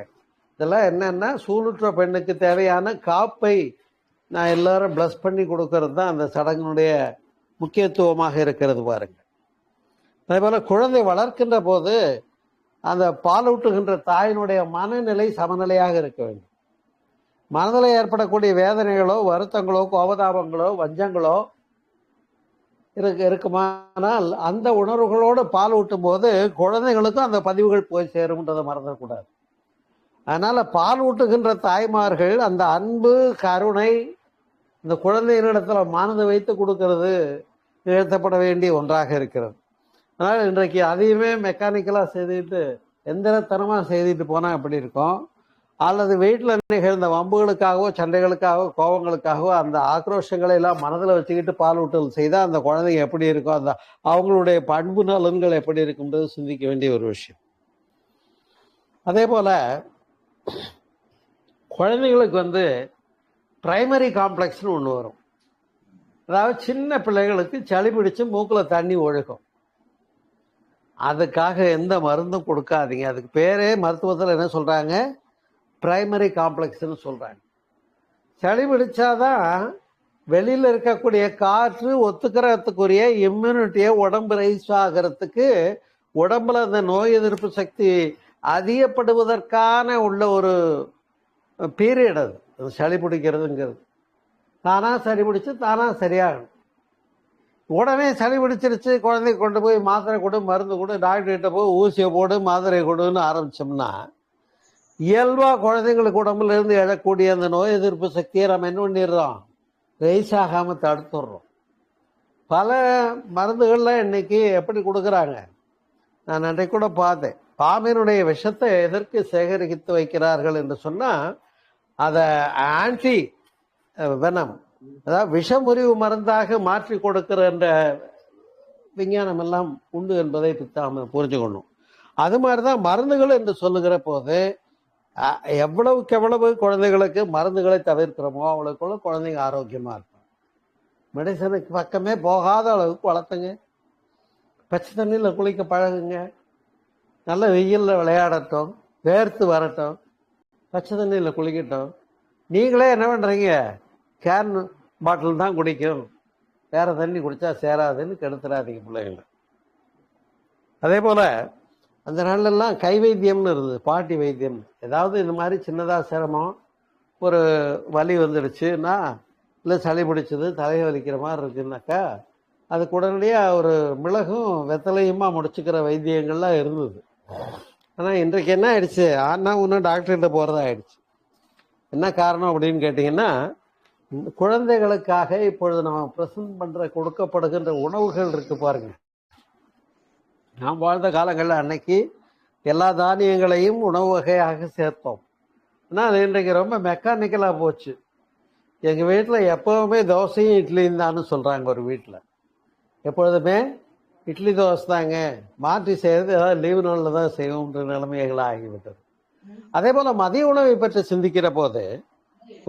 இதெல்லாம் என்னன்னா, சூளுற்ற பெண்ணுக்கு தேவையான காப்பை நான் எல்லாரும் பிளஸ் பண்ணி கொடுக்கறது தான் அந்த சடங்கினுடைய முக்கியத்துவமாக இருக்கிறது பாருங்க. அதே போல குழந்தை வளர்க்கின்ற போது அந்த பாலூட்டுகின்ற தாயினுடைய மனநிலை சமநிலையாக இருக்க வேண்டும். மனதில் ஏற்படக்கூடிய வேதனைகளோ, வருத்தங்களோ, கோபதாபங்களோ, வஞ்சங்களோ இருக்குமானால் அந்த உணர்வுகளோடு பால் ஊட்டும் போது குழந்தைகளுக்கும் அந்த பதிவுகள் போய் சேரும்ன்றதை மறந்துடக்கூடாது. அதனால பால் ஊட்டுகின்ற தாய்மார்கள் அந்த அன்பு, கருணை இந்த குழந்தைகளிடத்துல மனதை வைத்து கொடுக்கறது நிகழ்த்தப்பட வேண்டிய ஒன்றாக இருக்கிறது. அதனால இன்றைக்கு அதையுமே மெக்கானிக்கலாக செய்துட்டு எந்திரத்தனமாக செய்துட்டு போனால் எப்படி இருக்கும்? அல்லது வீட்டில் நிகழ்ந்த வம்புகளுக்காகவோ, சண்டைகளுக்காகவோ, கோபங்களுக்காகவோ அந்த ஆக்ரோஷங்களை எல்லாம் மனதில் வச்சுக்கிட்டு பால் ஊட்டல் செய்தால் அந்த குழந்தைங்க எப்படி இருக்கும், அந்த அவங்களுடைய பண்பு நலன்கள் எப்படி இருக்குன்றது சிந்திக்க வேண்டிய ஒரு விஷயம். அதே போல குழந்தைங்களுக்கு பிரைமரி காம்ப்ளெக்ஸ்னு ஒன்று வரும். அதாவது சின்ன பிள்ளைகளுக்கு சளி பிடிச்சு மூக்கில் தண்ணி ஒழுகும். அதுக்காக எந்த மருந்தும் கொடுக்காதீங்க. அதுக்கு பேரே மருத்துவத்தில் என்ன சொல்றாங்க, பிரைமரி காம்ப்ளெக்ஸ்ன்னு சொல்றாங்க. சளி பிடிச்சாதான் வெளியில இருக்கக்கூடிய காற்று ஒத்துக்கிறதுக்குரிய இம்யூனிட்டியை உடம்பு ரைஸ் ஆகிறதுக்கு, உடம்புல அந்த நோய் எதிர்ப்பு சக்தி அதிகப்படுவதற்கான உள்ள ஒரு பீரியட் அது சளி பிடிக்கிறதுங்கிறது. தானா சளி பிடிச்சு தானா சரியாகணும். உடனே சளி பிடிச்சிருச்சு, குழந்தைக்கு கொண்டு போய் மாத்திரை கொடு, மருந்து கொடு, டாக்டர்கிட்ட போய் ஊசியை போடு, மாத்திரை கொடுன்னு ஆரம்பிச்சோம்னா இயல்பா குழந்தைங்களுக்கு உடம்புல இருந்து எழக்கூடிய அந்த நோய் எதிர்ப்பு சக்தியை நம்ம என்ன பண்ணிடுறோம், ரைஸ் ஆகாம தடுத்துடுறோம். பல மருந்துகள்ல இன்னைக்கு எப்படி கொடுக்குறாங்க, நான் அன்றைக்கு கூட பார்த்தேன். பாம்பினுடைய விஷத்தை எதற்கு சேகரித்து வைக்கிறார்கள் என்று சொன்னா, அதை ஆன்டி வெனம், அதாவது விஷமுறிவு மருந்தாக மாற்றி கொடுக்கிற என்ற விஞ்ஞானம் எல்லாம் உண்டு என்பதை நாம புரிஞ்சுக்கணும். அது மாதிரிதான் மருந்துகள் என்று சொல்லுகிற போது எவ்வளவுக்கு எவ்வளவு குழந்தைகளுக்கு மருந்துகளை தவிர்க்கிறோமோ அவ்வளவுக்குள்ள குழந்தைங்க ஆரோக்கியமா இருப்பாங்க. மெடிசனுக்கு பக்கமே போகாத அளவுக்கு வளர்த்துங்க. பச்சை தண்ணியில் குளிக்க பழகுங்க. நல்ல வெயிலில் விளையாடட்டும், வேர்த்து வரட்டும், பச்சை தண்ணியில் குளிக்கட்டும். நீங்களே என்ன பண்ணுறீங்க, கேன் பாட்டில் தான் குடிக்கும், வேற தண்ணி குடித்தா சேராதுன்னு கெடுத்துடாதீங்க பிள்ளைங்கள. அதே போல் அந்த நாள்லாம் கை வைத்தியம்னு இருந்தது, பாட்டி வைத்தியம். ஏதாவது இந்த மாதிரி சின்னதாக சிரமம், ஒரு வலி வந்துடுச்சுன்னா, இல்லை சளி பிடிச்சது, தலையை வலிக்கிற மாதிரி இருக்குன்னாக்கா, அதுக்கு உடனடியாக ஒரு மிளகும் வெத்தலையுமா முடிச்சுக்கிற வைத்தியங்கள்லாம் இருந்தது. ஆனால் இன்றைக்கு என்ன ஆயிடுச்சு, ஆனால் இன்னும் டாக்டர்கிட்ட போகிறதா ஆயிடுச்சு. என்ன காரணம் அப்படின்னு கேட்டிங்கன்னா, குழந்தைகளுக்காக இப்பொழுது நம்ம ப்ரெசன்ட் பண்ணுற கொடுக்கப்படுகின்ற உணவுகள் இருக்கு பாருங்க. நாம் வாழ்ந்த காலங்களில் அன்னைக்கு எல்லா தானியங்களையும் உணவு வகையாக சேர்த்தோம். ஆனால் அது இன்றைக்கு ரொம்ப மெக்கானிக்கலாக போச்சு. எங்கள் வீட்டில் எப்போவுமே தோசையும் இட்லியும் தான்னு சொல்கிறாங்க. ஒரு வீட்டில் எப்பொழுதுமே இட்லி தோசை தாங்க, மாற்றி செய்கிறது ஏதாவது லீவு நாளில் தான் செய்வோம்ன்ற நிலைமைகளாக ஆகிவிட்டது. அதே போல் மதிய உணவை பற்றி சிந்திக்கிற போது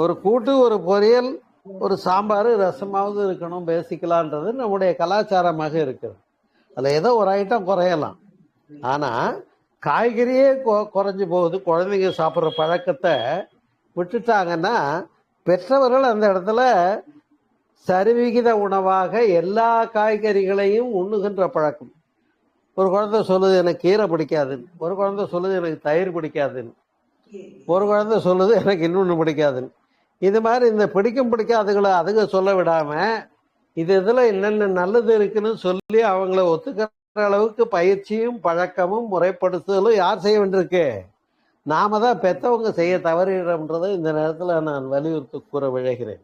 ஒரு கூட்டு, ஒரு பொரியல், ஒரு சாம்பார், ரசமாவது இருக்கணும் பேசிக்கலான்றது நம்முடைய கலாச்சாரமாக இருக்குது. அதில் ஏதோ ஒரு ஐட்டம் குறையலாம். ஆனால் காய்கறியே குறைஞ்சி போகுது. குழந்தைங்க சாப்பிட்ற பழக்கத்தை விட்டுட்டாங்கன்னா பெற்றவர்கள் அந்த இடத்துல சரிவிகித உணவாக எல்லா காய்கறிகளையும் உண்ணுகின்ற பழக்கம். ஒரு குழந்தை சொல்லுது எனக்கு கீரை பிடிக்காதுன்னு, ஒரு குழந்தை சொல்லுது எனக்கு தயிர் பிடிக்காதுன்னு, ஒரு குழந்தை சொல்லுது எனக்கு இன்னொன்று பிடிக்காதுன்னு. இது மாதிரி இந்த பிடிக்கும் பிடிக்காதுகளை அதுங்க சொல்ல விடாம இது இதில் என்னென்ன நல்லது இருக்குன்னு சொல்லி அவங்கள ஒத்துக்கிற அளவுக்கு பயிற்சியும் பழக்கமும் முறைப்படுத்துதலும் யார் செய்ய வேண்டியிருக்கு, நாம தான் பெற்றவங்க செய்ய தவறுகிறோம்ன்றதை இந்த நேரத்தில் நான் வலியுறுத்தி கூற விழைகிறேன்.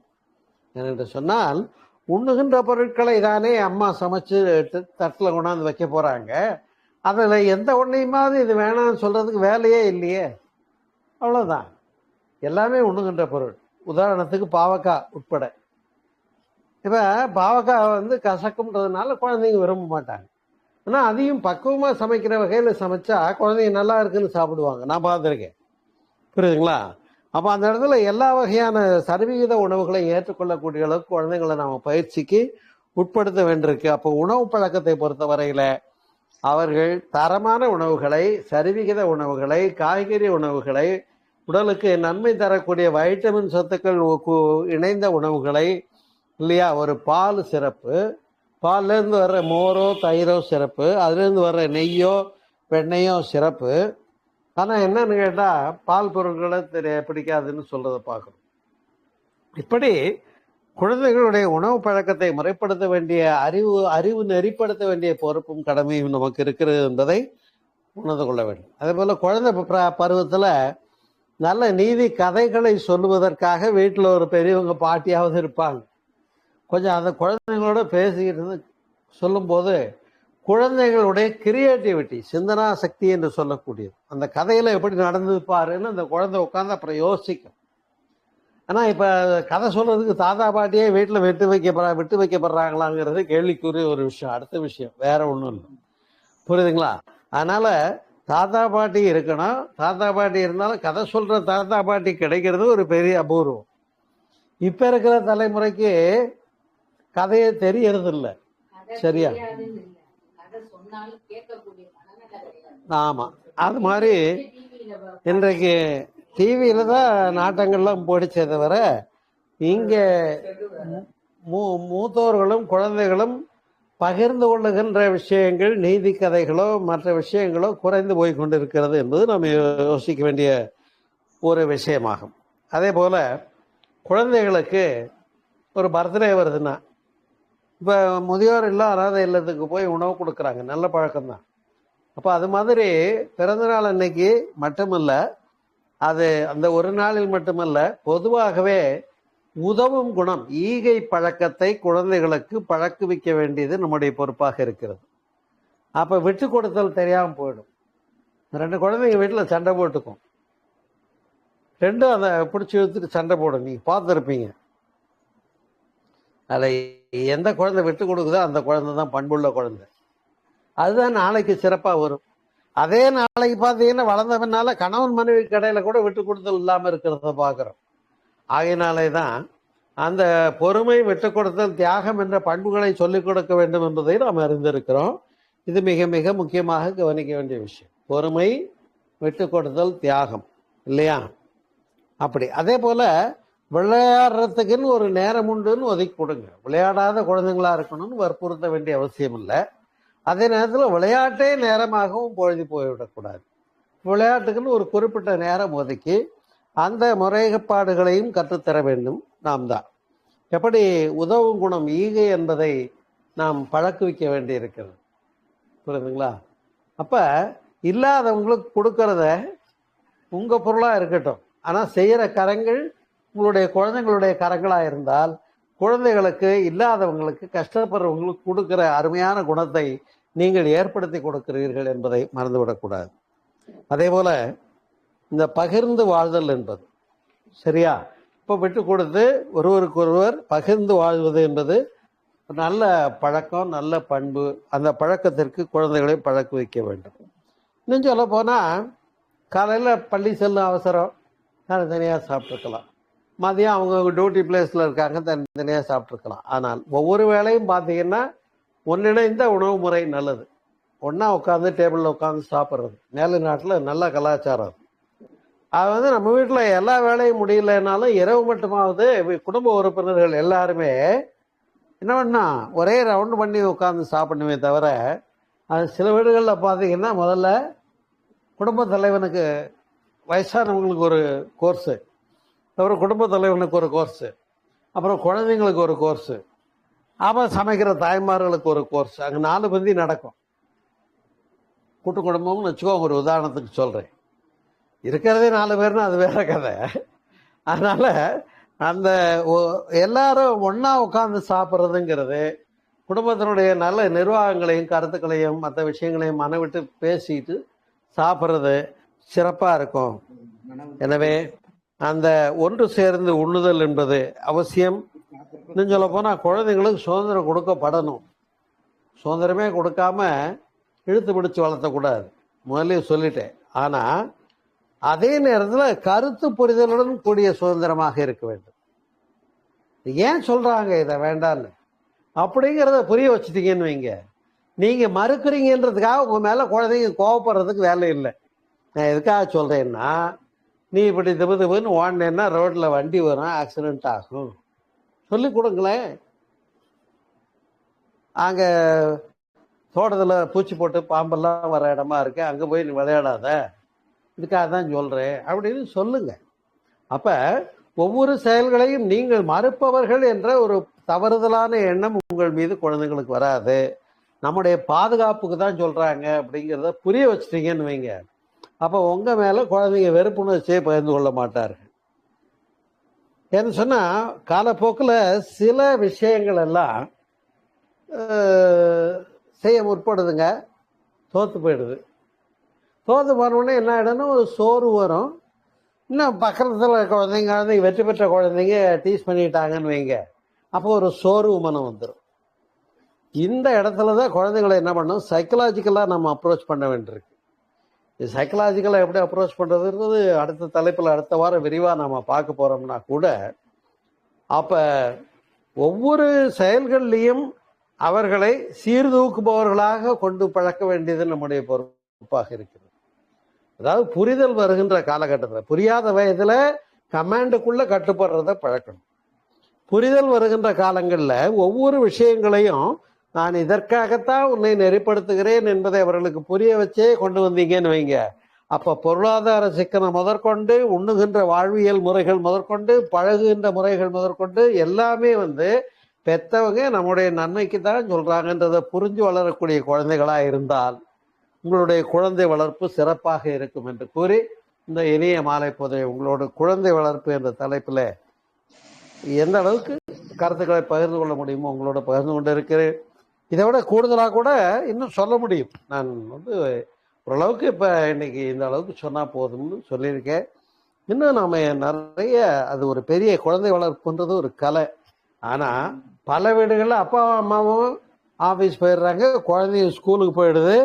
என்று சொன்னால், உண்ணுகின்ற பொருட்களை தானே அம்மா சமைச்சு தட்டில் கொண்டாந்து வைக்க போறாங்க. அதில் எந்த ஒன்றையுமாவது இது வேணாம்னு சொல்றதுக்கு வேலையே இல்லையே. அவ்வளோதான், எல்லாமே உண்ணுகின்ற பொருள். உதாரணத்துக்கு பாவக்காய் உட்பட. இப்போ பாவக்காய் கசக்கும்ன்றதுனால குழந்தைங்க விரும்ப மாட்டாங்க. ஆனால் அதையும் பக்குவமாக சமைக்கிற வகையில் சமைச்சா குழந்தைங்க நல்லா இருக்குன்னு சாப்பிடுவாங்க, நான் பார்த்துருக்கேன். புரியுதுங்களா? அப்போ அந்த இடத்துல எல்லா வகையான சரிவிகித உணவுகளை ஏற்றுக்கொள்ளக்கூடிய அளவுக்கு குழந்தைங்களை நாம் பயிற்சிக்கு உட்படுத்த வேண்டியிருக்கு. அப்போ உணவு பழக்கத்தை பொறுத்த வரையில் அவர்கள் தரமான உணவுகளை, சரிவிகித உணவுகளை, காய்கறி உணவுகளை, உடலுக்கு நன்மை தரக்கூடிய வைட்டமின் சத்துக்கள் இணைந்த உணவுகளை, இல்லையா, ஒரு பால் சிறப்பு, பால்லேருந்து வர்ற மோரோ தயிரோ சிறப்பு, அதுலேருந்து வர்ற நெய்யோ வெண்ணெயோ சிறப்பு. ஆனால் என்னன்னு கேட்டால் பால் பொருட்களை பிடிக்காதுன்னு சொல்கிறத பார்க்குறோம். இப்படி குழந்தைகளுடைய உணவு பழக்கத்தை முறைப்படுத்த வேண்டிய அறிவு நெறிப்படுத்த வேண்டிய பொறுப்பும் கடமையும் நமக்கு இருக்கிறது என்பதை உணர்ந்து கொள்ள வேண்டும். அதே போல் குழந்தை பருவத்தில் நல்ல நீதி கதைகளை சொல்லுவதற்காக வீட்டில் ஒரு பெரியவங்க பாட்டியாவது இருப்பாங்க. கொஞ்சம் அந்த குழந்தைங்களோட பேசிக்கிட்டு சொல்லும்போது குழந்தைகளுடைய கிரியேட்டிவிட்டி, சிந்தனா சக்தி என்று சொல்லக்கூடியது, அந்த கதையில எப்படி நடந்து பாருன்னு அந்த குழந்தை உட்காந்து அப்புறம் யோசிக்கும். ஆனால் இப்போ கதை சொல்றதுக்கு தாத்தா பாட்டியே வீட்டில் விட்டு வைக்கப்படுறாங்களாங்கிறது கேள்விக்குரிய ஒரு விஷயம். அடுத்த விஷயம் வேற ஒன்றும் இல்லை. புரியுதுங்களா? அதனால தாத்தா பாட்டி இருக்கணும். தாத்தா பாட்டி இருந்தாலும் கதை சொல்ற தாத்தா பாட்டி கிடைக்கிறது ஒரு பெரிய அபூர்வம். இப்ப இருக்கிற தலைமுறைக்கு கதையே தெரியறது இல்லை. சரியா? ஆமா, அது மாதிரி இன்றைக்கு டிவியில தான் நாட்டங்கள்லாம் போயிடுச்சே தவிர இங்க மூத்தோர்களும் குழந்தைகளும் பகிர்ந்து கொள்ளுகின்ற விஷயங்கள், நீதி கதைகளோ மற்ற விஷயங்களோ குறைந்து போய் கொண்டிருக்கிறது என்பது நம்ம யோசிக்க வேண்டிய ஒரு விஷயமாகும். அதே போல குழந்தைகளுக்கு ஒரு பர்த்டே வருதுன்னா, இப்போ முதியோர் இல்லம் அனாதை இல்லத்துக்கு போய் உணவு கொடுக்குறாங்க, நல்ல பழக்கம்தான். அப்போ அது மாதிரி பிறந்தநாள் அன்னைக்கு மட்டுமல்ல, அது அந்த ஒரு நாளில் மட்டுமல்ல, பொதுவாகவே உதவும் குணம், ஈகை பழக்கத்தை குழந்தைகளுக்கு பழக்குவிக்க வேண்டியது நம்முடைய பொறுப்பாக இருக்கிறது. அப்ப விட்டு கொடுத்தல் தெரியாம போயிடும். 2 குழந்தைங்க வீட்டில் சண்டை போட்டுக்கும், ரெண்டும் அதை பிடிச்சி இழுத்துட்டு சண்டை போடும். நீங்க பார்த்துருப்பீங்க. அதில் எந்த குழந்தை விட்டு கொடுக்குதோ அந்த குழந்தை தான் பண்புள்ள குழந்தை. அதுதான் நாளைக்கு சிறப்பாக வரும். அதே நாளைக்கு பார்த்தீங்கன்னா வளர்ந்த பின்னால கணவன் மனைவி கடையில கூட விட்டு கொடுத்தல் இல்லாமல் இருக்கிறத பார்க்குறோம். ஆகையினாலே தான் அந்த பொறுமை, விட்டு கொடுத்தல், தியாகம் என்ற பண்புகளை சொல்லிக் கொடுக்க வேண்டும் என்பதை நாம் அறிந்திருக்கிறோம். இது மிக மிக முக்கியமாக கவனிக்க வேண்டிய விஷயம். பொறுமை, விட்டு கொடுத்தல், தியாகம், இல்லையா? அப்படி அதே போல விளையாடுறதுக்குன்னு ஒரு நேரம் உண்டுன்னு ஒதுக்கி கொடுங்க. விளையாடாத குழந்தைங்களா இருக்கணும்னு வற்புறுத்த வேண்டிய அவசியம் இல்லை. அதே நேரத்தில் விளையாட்டே நேரமாகவும் பொழுது போய்விடக்கூடாது. விளையாட்டுக்குன்னு ஒரு குறிப்பிட்ட நேரம் ஒதுக்கி அந்த முறைப்பாடுகளையும் கற்றுத்தர வேண்டும். நாம் தான் எப்படி உதவும் குணம், ஈகை என்பதை நாம் பழக்குவிக்க வேண்டி இருக்கிறது. புரியுதுங்களா? அப்ப இல்லாதவங்களுக்கு கொடுக்கறத உங்க பொருளா இருக்கட்டும், ஆனா செய்யற கரங்கள் உங்களுடைய குழந்தைங்களுடைய கரங்களா இருந்தால் குழந்தைகளுக்கு, இல்லாதவங்களுக்கு, கஷ்டப்படுறவங்களுக்கு கொடுக்கிற அருமையான குணத்தை நீங்கள் ஏற்படுத்தி கொடுக்கிறீர்கள் என்பதை மறந்துவிடக்கூடாது. அதே போல இந்த பகிர்ந்து வாழ்தல் என்பது சரியா? இப்போ விட்டு கொடுத்து ஒருவருக்கு ஒருவர் பகிர்ந்து வாழ்வது என்பது நல்ல பழக்கம், நல்ல பண்பு. அந்த பழக்கத்திற்கு குழந்தைகளை பழக்க வைக்க வேண்டும். இன்னும் சொல்ல போனால் காலையில் பள்ளி செல்லும் அவசரம், தனித்தனியாக சாப்பிட்ருக்கலாம். மதியம் அவங்க டியூட்டி பிளேஸில் இருக்காங்க, தனித்தனியாக சாப்பிட்ருக்கலாம். ஆனால் ஒவ்வொரு வேளையும் பார்த்தீங்கன்னா ஒன்றிணைந்த உணவு முறை நல்லது. ஒன்றா உட்காந்து டேபிளில் உட்காந்து சாப்பிட்றது மேலை நாட்டில் நல்ல கலாச்சாரம். அது நம்ம வீட்டில் எல்லா வேலையும் முடியலனாலும் இரவு மட்டுமாவது குடும்ப உறுப்பினர்கள் எல்லாருமே என்ன பண்ணா ஒரே ரவுண்டு பண்ணி உட்காந்து சாப்பிடணுமே தவிர, அது சில வீடுகளில் பார்த்தீங்கன்னா முதல்ல குடும்ப தலைவனுக்கு, வயசானவங்களுக்கு ஒரு கோர்ஸு, அப்புறம் குடும்ப தலைவனுக்கு ஒரு கோர்ஸு, அப்புறம் குழந்தைங்களுக்கு ஒரு கோர்ஸு, அப்புறம் சமைக்கிற தாய்மார்களுக்கு ஒரு கோர்ஸ். அங்கே 4 பந்தி நடக்கும். கூட்டு குடும்பம்னு வச்சுக்கோ, ஒரு உதாரணத்துக்கு சொல்கிறேன். இருக்கிறதே 4 பேர்னா அது வேற கதை. அதனால அந்த எல்லாரும் ஒன்றா உட்காந்து சாப்பிட்றதுங்கிறது குடும்பத்தினுடைய நல்ல நிர்வாகங்களையும் கருத்துக்களையும் மற்ற விஷயங்களையும் மனவிட்டு பேசிட்டு சாப்பிட்றது சிறப்பாக இருக்கும். எனவே அந்த ஒன்று சேர்ந்து உண்ணுதல் என்பது அவசியம். இன்னும் சொல்ல போனால் குழந்தைங்களுக்கு சுதந்திரம் கொடுக்கப்படணும். சுதந்திரமே கொடுக்காம இழுத்து பிடிச்சு வளர்த்தக்கூடாது, முதல்ல சொல்லிட்டேன். ஆனால் அதே நேரத்தில் கருத்து புரிதலுடன் கூடிய சுதந்திரமாக இருக்க வேண்டும். ஏன் சொல்றாங்க இதை வேண்டான்னு அப்படிங்கிறத புரிய வச்சுட்டீங்கன்னு வைங்க, நீங்க மறுக்கிறீங்கன்றதுக்காக உங்க மேல குழந்தைங்க கோவப்படுறதுக்கு வேலை இல்லை. நான் எதுக்காக சொல்றேன்னா, நீ இப்படி திபு திபுன்னு ஓடினேன்னா ரோட்ல வண்டி வரும், ஆக்சிடென்ட் ஆகும். சொல்லி கொடுங்களேன். அங்க தோட்டத்தில் பூச்சி போட்டு பாம்பெல்லாம் வர இடமா இருக்கு, அங்கே போய் நீ விளையாடாத, இதுக்காக தான் சொல்றேன் அப்படின்னு சொல்லுங்க. அப்ப ஒவ்வொரு செயல்களையும் நீங்கள் மறுப்பவர்கள் என்ற ஒரு தவறுதலான எண்ணம் உங்கள் மீது குழந்தைங்களுக்கு வராது. நம்முடைய பாதுகாப்புக்கு தான் சொல்றாங்க அப்படிங்கிறத புரிய வச்சுட்டீங்கன்னு வைங்க, அப்போ உங்க மேல குழந்தைங்க வெறுப்புணர்ச்சியை பகிர்ந்து கொள்ள மாட்டார்கள். ஏன்னு சொன்னா காலப்போக்கில் சில விஷயங்கள் எல்லாம் செய்ய முற்படுதுங்க, தோத்து போயிடுது. தோத்து போனோடனே என்ன ஆகிடும்னா ஒரு சோறு வரும். இன்னும் பக்கத்தில் குழந்தைங்க வெற்றி பெற்ற குழந்தைங்க டீஸ் பண்ணிட்டாங்கன்னு வைங்க, அப்போ ஒரு சோர்வு மனம் வந்துடும். இந்த இடத்துல தான் குழந்தைங்களை என்ன பண்ணணும், சைக்கலாஜிக்கலாக நம்ம அப்ரோச் பண்ண வேண்டியிருக்கு. இது சைக்கலாஜிக்கலாக எப்படி அப்ரோச் பண்ணுறதுன்றது அடுத்த தலைப்பில் அடுத்த வாரம் விரிவாக நம்ம பார்க்க போகிறோம்னா கூட, அப்போ ஒவ்வொரு செயல்கள்லையும் அவர்களை சீர்தூக்குபவர்களாக கொண்டு பழக்க வேண்டியது நம்முடைய பொறுப்பாக இருக்கிறது. அதாவது புரிதல் வருகின்ற காலகட்டத்தில், புரியாத வயதுல கமாண்டுக்குள்ள கட்டுப்படுறத பழக்கணும். புரிதல் வருகின்ற காலங்களில் ஒவ்வொரு விஷயங்களையும் நான் இதற்காகத்தான் உன்னை நெறிப்படுத்துகிறேன் என்பதை அவர்களுக்கு புரிய வச்சே கொண்டு வந்தீங்கன்னு வைங்க. அப்ப பொருளாதார சிக்கனம் முதற்கொண்டு, உண்ணுகின்ற வாழ்வியல் முறைகள் முதற்கொண்டு, பழகுகின்ற முறைகள் முதற்கொண்டு எல்லாமே பெத்தவங்க நம்முடைய நன்மைக்கு தான் சொல்றாங்கன்றதை புரிஞ்சு வளரக்கூடிய குழந்தைகளா இருந்தால் உங்களுடைய குழந்தை வளர்ப்பு சிறப்பாக இருக்கும் என்று கூறி, இந்த இனிய மாலை பொழுதை உங்களோட குழந்தை வளர்ப்பு என்ற தலைப்பில் எந்த அளவுக்கு கருத்துக்களை பகிர்ந்து கொள்ள முடியுமோ உங்களோட பகிர்ந்து கொண்டு இருக்கிறேன். இதை விட கூடுதலாக கூட இன்னும் சொல்ல முடியும். நான் ஓரளவுக்கு இப்போ இன்னைக்கு இந்த அளவுக்கு சொன்னால் போதும்னு சொல்லியிருக்கேன். இன்னும் நாம் நிறைய, அது ஒரு பெரிய குழந்தை வளர்ப்புன்றது ஒரு கலை. ஆனால் பல வீடுகளில் அப்பாவும் அம்மாவும் ஆஃபீஸ் போயிடுறாங்க, குழந்தையும் ஸ்கூலுக்கு போயிடுது,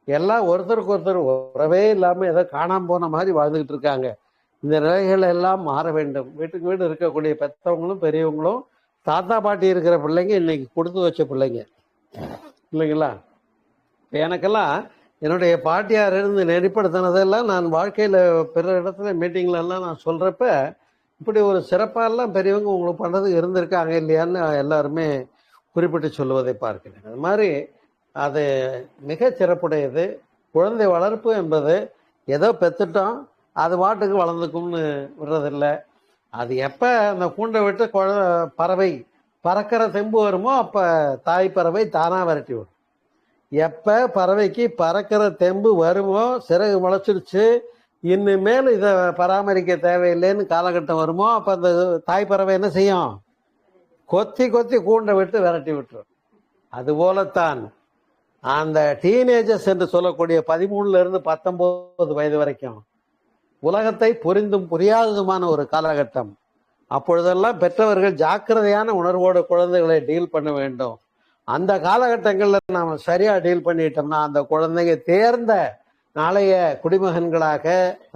எல்லாம் ஒருத்தருக்கு ஒருத்தர் உறவே இல்லாமல் ஏதோ காணாமல் போன மாதிரி வாழ்ந்துக்கிட்டு இருக்காங்க. இந்த நிலைகள் எல்லாம் மாற வேண்டும். வீட்டுக்கு வீடு இருக்கக்கூடிய பெற்றவங்களும் பெரியவங்களும் தாத்தா பாட்டி இருக்கிற பிள்ளைங்க இன்னைக்கு கொடுத்து வச்ச பிள்ளைங்க இல்லைங்களா? இப்போ எனக்கெல்லாம் என்னுடைய பாட்டியார் இருந்து நெறிப்படுத்தினதெல்லாம் நான் வாழ்க்கையில் பிற இடத்துல மீட்டிங்லெல்லாம் நான் சொல்கிறப்ப இப்படி ஒரு சிறப்பாலாம் பெரியவங்க உங்களுக்கு பண்ணுறது இருந்திருக்காங்க இல்லையான்னு எல்லாருமே குறிப்பிட்டு சொல்லுவதை பார்க்கிறேன். அது மாதிரி அது மிக சிறப்புடையது. குழந்தை வளர்ப்பு என்பது ஏதோ பெற்றுட்டோம் அது பாட்டுக்கு வளர்ந்துக்கும்னு விடுறதில்லை. அது எப்போ அந்த கூண்டை விட்டு பறவை பறக்கிற தெம்பு வருமோ அப்போ தாய் பறவை தானாக விரட்டி விடும். எப்போ பறவைக்கு பறக்கிற தெம்பு வருமோ, சிறகு முளைச்சிருச்சு, இனிமேல் இதை பராமரிக்க தேவையில்லைன்னு காலகட்டம் வருமோ அப்போ அந்த தாய் பறவை என்ன செய்யும்? கொத்தி கொத்தி கூண்டை விட்டு விரட்டி விட்டுரும். அதுபோலத்தான் அந்த டீனேஜர்ஸ் என்று சொல்லக்கூடிய 13 to 19 வயது வரைக்கும் உலகத்தை புரிந்தும் புரியாததுமான ஒரு காலகட்டம். அப்பொழுதெல்லாம் பெற்றவர்கள் ஜாக்கிரதையான உணர்வோடு குழந்தைகளை டீல் பண்ண வேண்டும். அந்த காலகட்டங்களில் நாம் சரியா டீல் பண்ணிட்டோம்னா அந்த குழந்தைங்க தேர்ந்த நாளைய குடிமகன்களாக,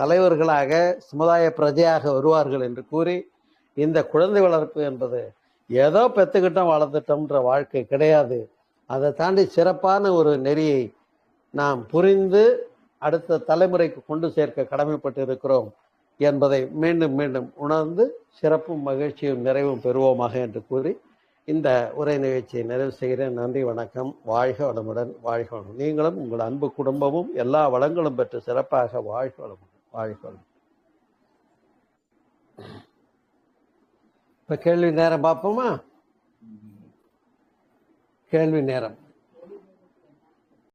தலைவர்களாக, சமுதாய பிரஜையாக வருவார்கள் என்று கூறி, இந்த குழந்தை வளர்ப்பு என்பது ஏதோ பெற்றுக்கிட்டோம் வளர்த்துட்டோம்ன்ற வாழ்க்கை கிடையாது. அதை தாண்டி சிறப்பான ஒரு நெறியை நாம் புரிந்து அடுத்த தலைமுறைக்கு கொண்டு சேர்க்க கடமைப்பட்டு இருக்கிறோம் என்பதை மீண்டும் மீண்டும் உணர்ந்து சிறப்பும் மகிழ்ச்சியும் நிறைவும் பெறுவோமாக என்று கூறி இந்த உரை நிகழ்ச்சியை நிறைவு செய்கிறேன். நன்றி, வணக்கம். வாழ்க வளமுடன், வாழ்க வளமுடன். நீங்களும் உங்கள் அன்பு குடும்பமும் எல்லா வளங்களும் பெற்று சிறப்பாக வாழ்க வளமுடன், வாழ்க வளமுடன். இப்ப கேள்வி நேரம் பார்ப்போமா? கேள்வி நேரம்.